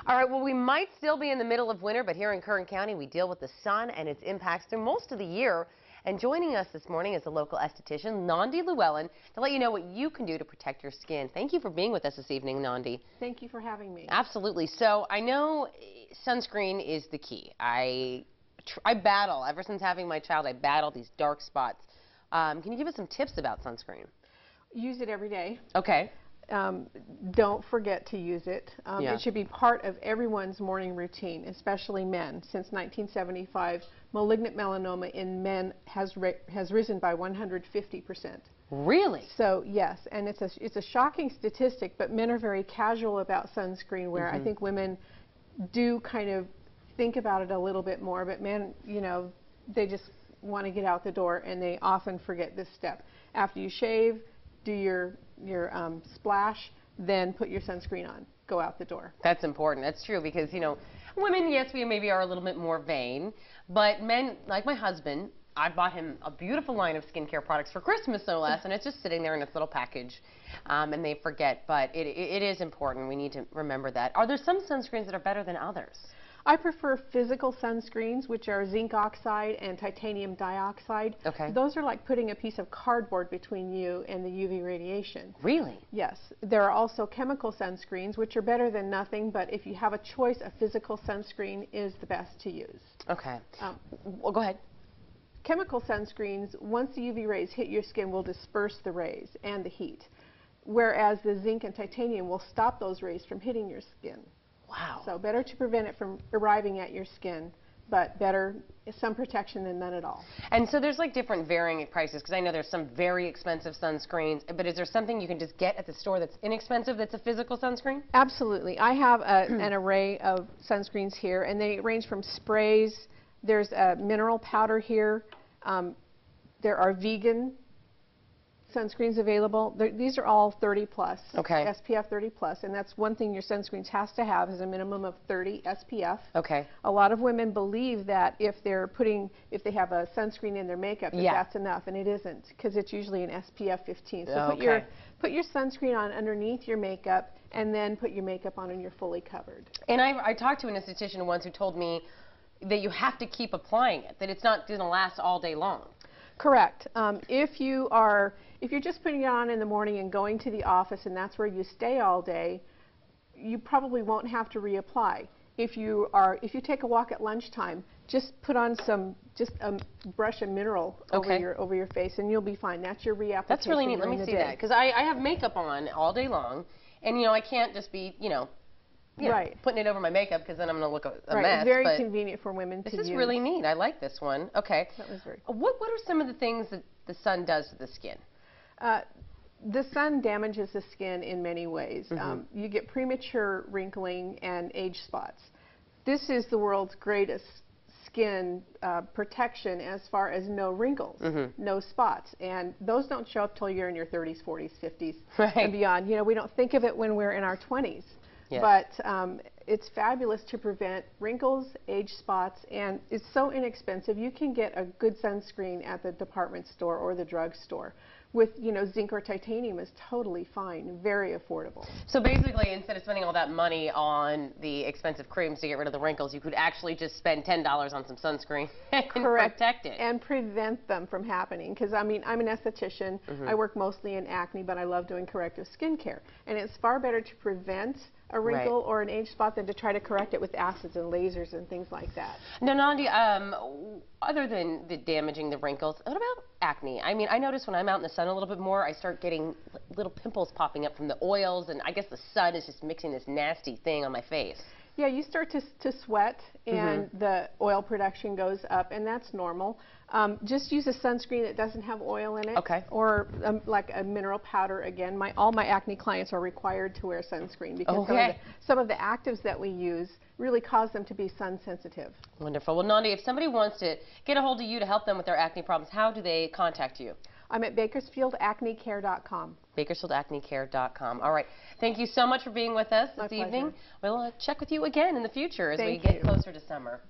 All right, well, we might still be in the middle of winter, but here in Kern County, we deal with the sun and its impacts through most of the year. And joining us this morning is the local esthetician, Nondy to let you know what you can do to protect your skin. Thank you for being with us this evening, Nondy. Thank you for having me. Absolutely. So I know sunscreen is the key. I battle, ever since having my child, I battle these dark spots. Can you give us some tips about sunscreen? Use it every day. Okay. Don't forget to use it. Yeah. It should be part of everyone's morning routine, especially men. Since 1975, malignant melanoma in men has risen by 150%. Really? So yes, and it's a shocking statistic, but men are very casual about sunscreen wear. I think women do kind of think about it a little bit more, but men, you know, they just want to get out the door and they often forget this step. After you shave, do your splash, then put your sunscreen on. Go out the door. That's important. That's true because, you know, women, yes, we maybe are a little bit more vain, but men, like my husband, I bought him a beautiful line of skincare products for Christmas, no less, and it's just sitting there in its little package, and they forget, but it is important. We need to remember that. Are there some sunscreens that are better than others? I prefer physical sunscreens, which are zinc oxide and titanium dioxide. Okay. Those are like putting a piece of cardboard between you and the UV radiation. Really? Yes. There are also chemical sunscreens, which are better than nothing, but if you have a choice, a physical sunscreen is the best to use. Okay. Well, go ahead. Chemical sunscreens, once the UV rays hit your skin, will disperse the rays and the heat, whereas the zinc and titanium will stop those rays from hitting your skin. Wow. So better to prevent it from arriving at your skin, but better some protection than none at all. And so there's like different varying prices, because I know there's some very expensive sunscreens, but is there something you can just get at the store that's inexpensive that's a physical sunscreen? Absolutely. I have an array of sunscreens here, and they range from sprays. There's a mineral powder here. There are vegan sunscreens available. These are all 30 plus, okay. SPF 30 plus, and that's one thing your sunscreens has to have is a minimum of 30 SPF. Okay. A lot of women believe that if they have a sunscreen in their makeup, that's enough, and it isn't, because it's usually an SPF 15. So put your sunscreen on underneath your makeup, and then put your makeup on and you're fully covered. And I talked to an esthetician once who told me that you have to keep applying it, that it's not going to last all day long. Correct. If you're just putting it on in the morning and going to the office and that's where you stay all day, you probably won't have to reapply. If you take a walk at lunchtime, just put on just a brush of mineral over your face and you'll be fine. That's your reapplication. That's really neat. Let me see that, because I have makeup on all day long, and you know I can't just be putting it over my makeup, because then I'm going to look a mess. It's very convenient for women to use. This is really neat. I like this one. Okay. That was very cool. What are some of the things that the sun does to the skin? The sun damages the skin in many ways. You get premature wrinkling and age spots. This is the world's greatest skin protection as far as no wrinkles, no spots, and those don't show up till you're in your 30s, 40s, 50s, and beyond. You know, we don't think of it when we're in our 20s. Yes. But it's fabulous to prevent wrinkles, age spots, and it's so inexpensive. You can get a good sunscreen at the department store or the drugstore with, you know, zinc or titanium is totally fine, very affordable. So basically, instead of spending all that money on the expensive creams to get rid of the wrinkles, you could actually just spend $10 on some sunscreen and protect it. And prevent them from happening. Because, I mean, I'm an esthetician. I work mostly in acne, but I love doing corrective skincare. And it's far better to prevent a wrinkle or an age spot than to try to correct it with acids and lasers and things like that. Now, Nondy, other than damaging the wrinkles, what about acne? I mean, I notice when I'm out in the sun a little bit more, I start getting little pimples popping up from the oils, and I guess the sun is just mixing this nasty thing on my face. Yeah, you start to sweat, and the oil production goes up, and that's normal. Just use a sunscreen that doesn't have oil in it, or like a mineral powder. Again, all my acne clients are required to wear sunscreen because some of the actives that we use really cause them to be sun sensitive. Wonderful. Well, Nondy, if somebody wants to get a hold of you to help them with their acne problems, how do they contact you? I'm at bakersfieldacnecare.com. bakersfieldacnecare.com. All right. Thank you so much for being with us this evening. We'll check with you again in the future as we get closer to summer.